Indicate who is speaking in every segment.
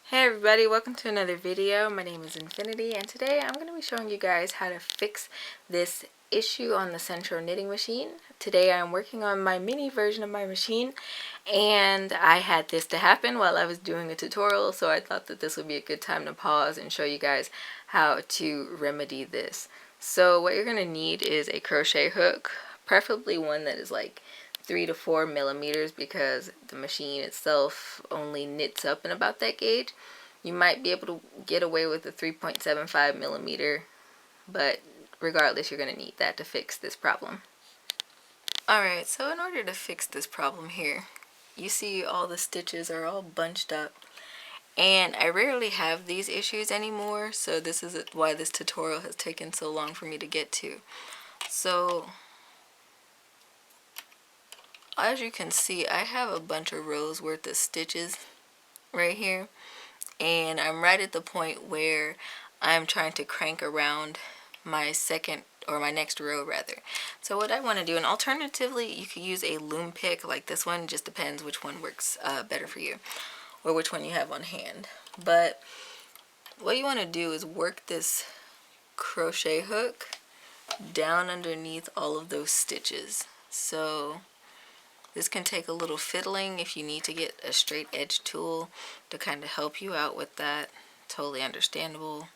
Speaker 1: Hey everybody, welcome to another video. My name is Infiniti and today I'm going to be showing you guys how to fix this issue on the Sentro knitting machine. Today I'm working on my mini version of my machine and I had this to happen while I was doing a tutorial, so I thought that this would be a good time to pause and show you guys how to remedy this. So what you're going to need is a crochet hook, preferably one that is like 3 to 4 millimeters because the machine itself only knits up in about that gauge. You might be able to get away with a 3.75 millimeter, but regardless, you're going to need that to fix this problem. Alright, so in order to fix this problem here, you see all the stitches are all bunched up, and I rarely have these issues anymore, so this is why this tutorial has taken so long for me to get to. So as you can see, I have a bunch of rows worth of stitches right here, and I'm right at the point where I'm trying to crank around my second, or my next row rather. So what I want to do, and alternatively you could use a loom pick like this one, just depends which one works better for you or which one you have on hand. But what you want to do is work this crochet hook down underneath all of those stitches. So this can take a little fiddling if you need to get a straight edge tool to kind of help you out with that. Totally understandable.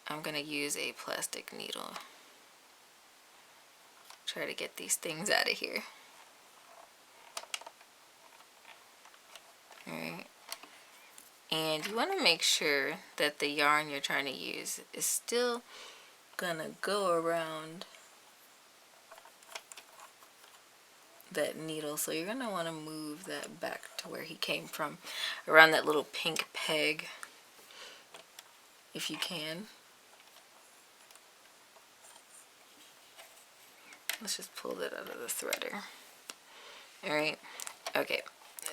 Speaker 1: I'm going to use a plastic needle. Try to get these things out of here. Alright. And you want to make sure that the yarn you're trying to use is still going to go around that needle, so you're going to want to move that back to where he came from, around that little pink peg if you can. Let's just pull that out of the threader. Alright, okay,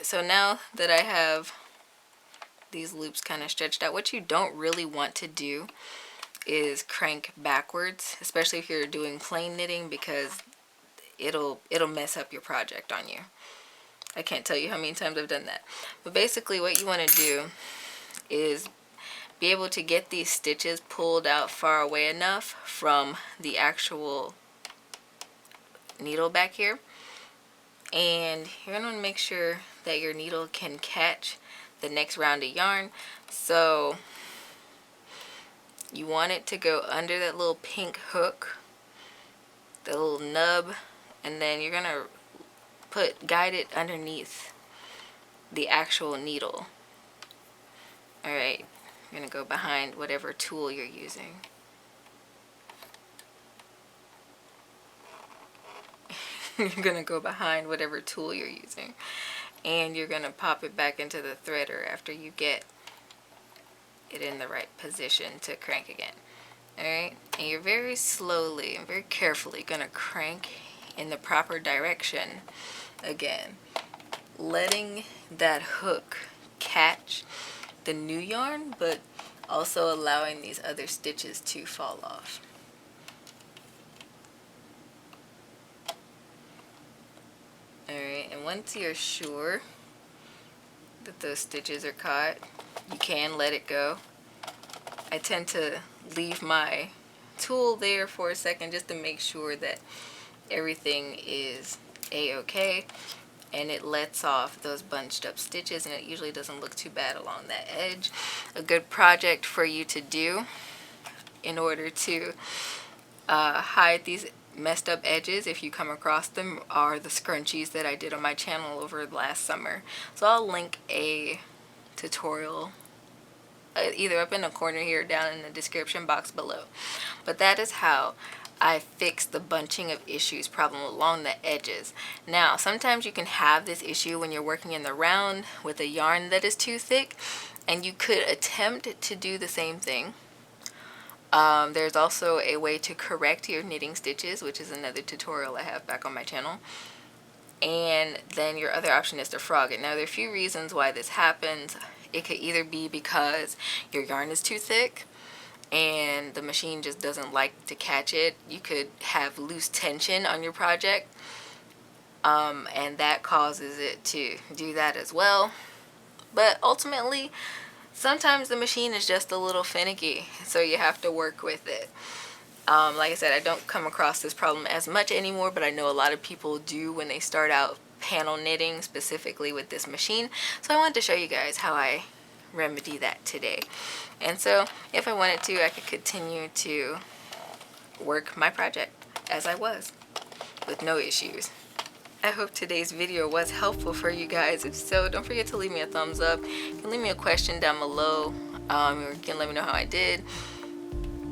Speaker 1: so now that I have these loops kind of stretched out, what you don't really want to do is crank backwards, especially if you're doing plain knitting, because it'll mess up your project on you. I can't tell you how many times I've done that. But basically what you want to do is be able to get these stitches pulled out far away enough from the actual needle back here, and you're going to make sure that your needle can catch the next round of yarn. So you want it to go under that little pink hook, the little nub, and then you're going to guide it underneath the actual needle. Alright, you're going to go behind whatever tool you're using. You're going to go behind whatever tool you're using, and you're going to pop it back into the threader after you get it in the right position to crank again. Alright, and you're very slowly and very carefully going to crank in the proper direction again, letting that hook catch the new yarn, but also allowing these other stitches to fall off. Alright, and once you're sure that those stitches are caught, you can let it go. I tend to leave my tool there for a second just to make sure that everything is a-okay, and it lets off those bunched up stitches, and it usually doesn't look too bad along that edge. A good project for you to do in order to hide these messed up edges, if you come across them, are the scrunchies that I did on my channel over last summer. So I'll link a tutorial either up in the corner here or down in the description box below. But that is how I fix the bunching of issues problem along the edges. Now, sometimes you can have this issue when you're working in the round with a yarn that is too thick, and you could attempt to do the same thing. There's also a way to correct your knitting stitches, which is another tutorial I have back on my channel. And then your other option is to frog it. Now, there are a few reasons why this happens. It could either be because your yarn is too thick and the machine just doesn't like to catch it. You could have loose tension on your project, and that causes it to do that as well. But ultimately, sometimes the machine is just a little finicky, so you have to work with it. Like I said, I don't come across this problem as much anymore, but I know a lot of people do when they start out panel knitting, specifically with this machine. So I wanted to show you guys how I remedy that today. And so if I wanted to, I could continue to work my project as I was with no issues. I hope today's video was helpful for you guys. If so, don't forget to leave me a thumbs up. You can leave me a question down below, or you can let me know how I did.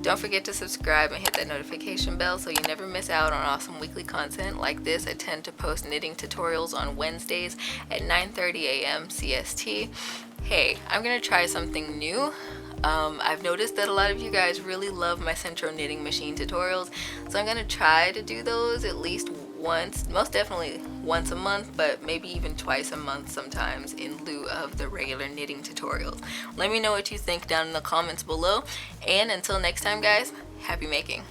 Speaker 1: Don't forget to subscribe and hit that notification bell so you never miss out on awesome weekly content like this. I tend to post knitting tutorials on Wednesdays at 9:30 a.m. CST. Hey, I'm gonna try something new. I've noticed that a lot of you guys really love my Sentro knitting machine tutorials, so I'm gonna try to do those at least once, most definitely once a month, but maybe even twice a month sometimes in lieu of the regular knitting tutorials. Let me know what you think down in the comments below, and until next time guys, happy making.